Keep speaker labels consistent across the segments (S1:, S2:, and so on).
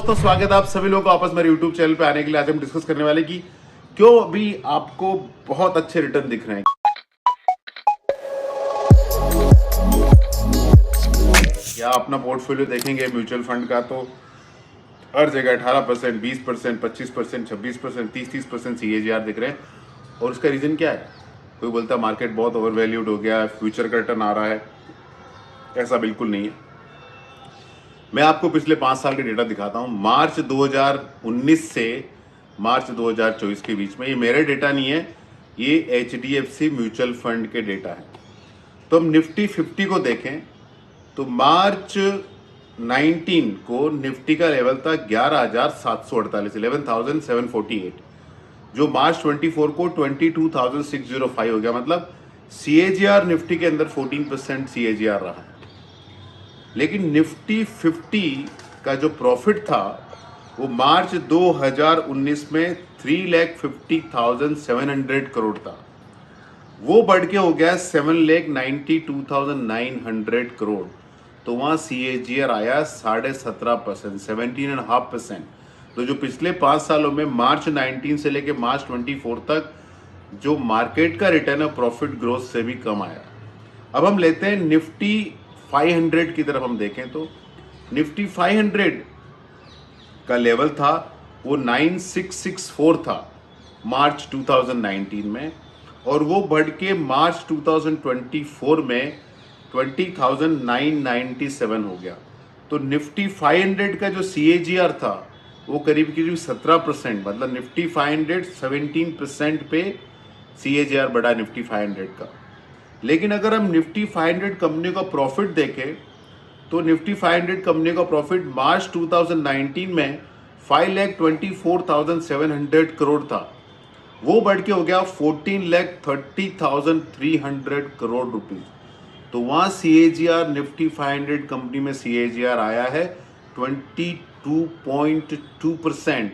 S1: दोस्तों, स्वागत है आप सभी लोगों को आपस मेरे YouTube चैनल पे आने के लिए। आज हम डिस्कस करने वाले कि क्यों अभी आपको बहुत अच्छे रिटर्न दिख रहे हैं। या अपना पोर्टफोलियो देखेंगे म्यूचुअल फंड का तो हर जगह 18%, 20%, 25%, 26%, 30% CAGR दिख रहे हैं। और उसका रीजन क्या है? कोई बोलता है मार्केट बहुत ओवर वैल्यूड हो गया है, फ्यूचर का रिटर्न आ रहा है। ऐसा बिल्कुल नहीं है। मैं आपको पिछले 5 साल के डेटा दिखाता हूं। मार्च 2019 से मार्च 2024 के बीच में, ये मेरे डेटा नहीं है, ये HDFC म्यूचुअल फंड के डेटा है। तो हम निफ्टी 50 को देखें तो मार्च 19 को निफ्टी का लेवल था 11,748, 11,748, जो मार्च 24 को 22,605 हो गया। मतलब CAGR निफ्टी के अंदर 14% CAGR रहा है। लेकिन निफ्टी 50 का जो प्रॉफिट था वो मार्च 2019 में 3,50,700 करोड़ था। वो बढ़ के हो गया 7,92,900 करोड़। तो वहाँ CAGR आया 17.5%, 17.5%। तो जो पिछले 5 सालों में मार्च 19 से लेके मार्च 24 तक जो मार्केट का रिटर्न है प्रॉफिट ग्रोथ से भी कम आया। अब हम लेते हैं निफ्टी 500 की तरफ हम देखें तो निफ्टी 500 का लेवल था वो 9664 था मार्च 2019 में, और वो बढ़ के मार्च 2024 में 20,997 हो गया। तो निफ्टी 500 का जो CAGR था वो करीब करीब 17%, मतलब निफ्टी 500 17% पे CAGR बढ़ा निफ्टी 500 का। लेकिन अगर हम निफ्टी 500 कंपनी का प्रॉफिट देखें तो निफ्टी 500 कंपनी का प्रॉफिट मार्च 2019 में 5,24,700 करोड़ था। वो बढ़ के हो गया 14,30,300 करोड़ रुपीस। तो वहाँ CAGR निफ्टी 500 कंपनी में CAGR आया है 22.2%।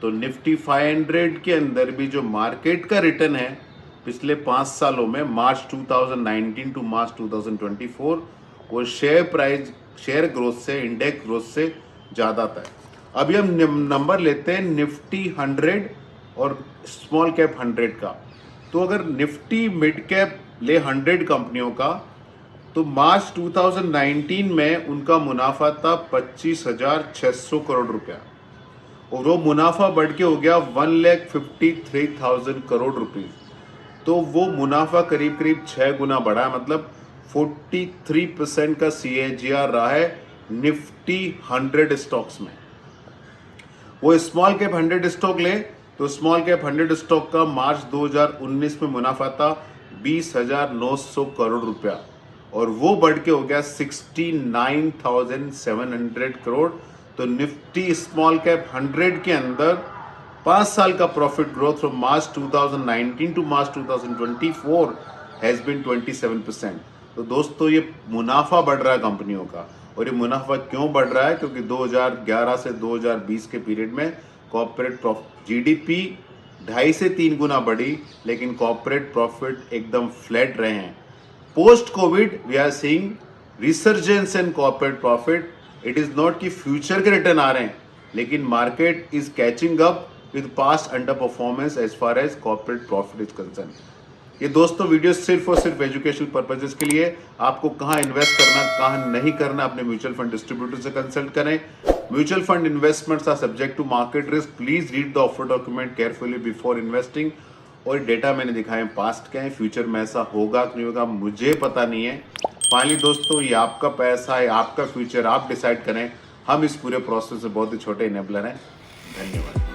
S1: तो निफ्टी 500 के अंदर भी जो मार्केट का रिटर्न है पिछले 5 सालों में मार्च 2019 टू मार्च 2024, वो शेयर ग्रोथ से, इंडेक्स ग्रोथ से ज़्यादा था। अभी हम नंबर लेते हैं निफ्टी 100 और स्मॉल कैप 100 का। तो अगर निफ्टी मिड कैप ले 100 कंपनियों का, तो मार्च 2019 में उनका मुनाफा था 25,600 करोड़ रुपया, और वो मुनाफा बढ़ के हो गया 1,53,000 करोड़ रुपीस। तो वो मुनाफा करीब करीब 6 गुना बढ़ा है, मतलब 43% का CAGR रहा है निफ्टी 100 स्टॉक्स में। वो स्मॉल कैप 100 स्टॉक ले तो स्मॉल कैप 100 स्टॉक का मार्च 2019 में मुनाफा था 20,900 करोड़ रुपया, और वो बढ़ के हो गया 69,700 करोड़। तो निफ्टी स्मॉल कैप 100 के अंदर 5 साल का profit growth from March 2019 to March 2024 has been 27%। तो दोस्तों, ये मुनाफा बढ़ रहा है कंपनियों का। और ये मुनाफा क्यों बढ़ रहा है? क्योंकि 2011 से 2020 के पीरियड में कॉर्पोरेट GDP 2.5 से 3 गुना बढ़ी, लेकिन कॉर्पोरेट प्रॉफिट एकदम फ्लैट रहे हैं। Post COVID we are seeing resurgence in corporate profit. It is not कि फ्यूचर के रिटर्न आ रहे हैं, लेकिन market is catching up with past underperformance as far as corporate profit is concern. ये दोस्तों वीडियो सिर्फ और सिर्फ एजुकेशनल पर्पजेस के लिए। आपको कहाँ इन्वेस्ट करना, कहाँ नहीं करना, अपने म्यूचुअल फंड डिस्ट्रीब्यूटर से कंसल्ट करें। Mutual fund investments are subject to market risk. Please read the offer document carefully before investing. और डेटा मैंने दिखाए पास्ट के हैं, फ्यूचर में ऐसा होगा कि नहीं होगा मुझे पता नहीं है। फाइनली दोस्तों, ये आपका पैसा है, आपका फ्यूचर, आप डिसाइड करें। हम इस पूरे प्रोसेस से बहुत ही छोटे इनेबलर हैं। धन्यवाद।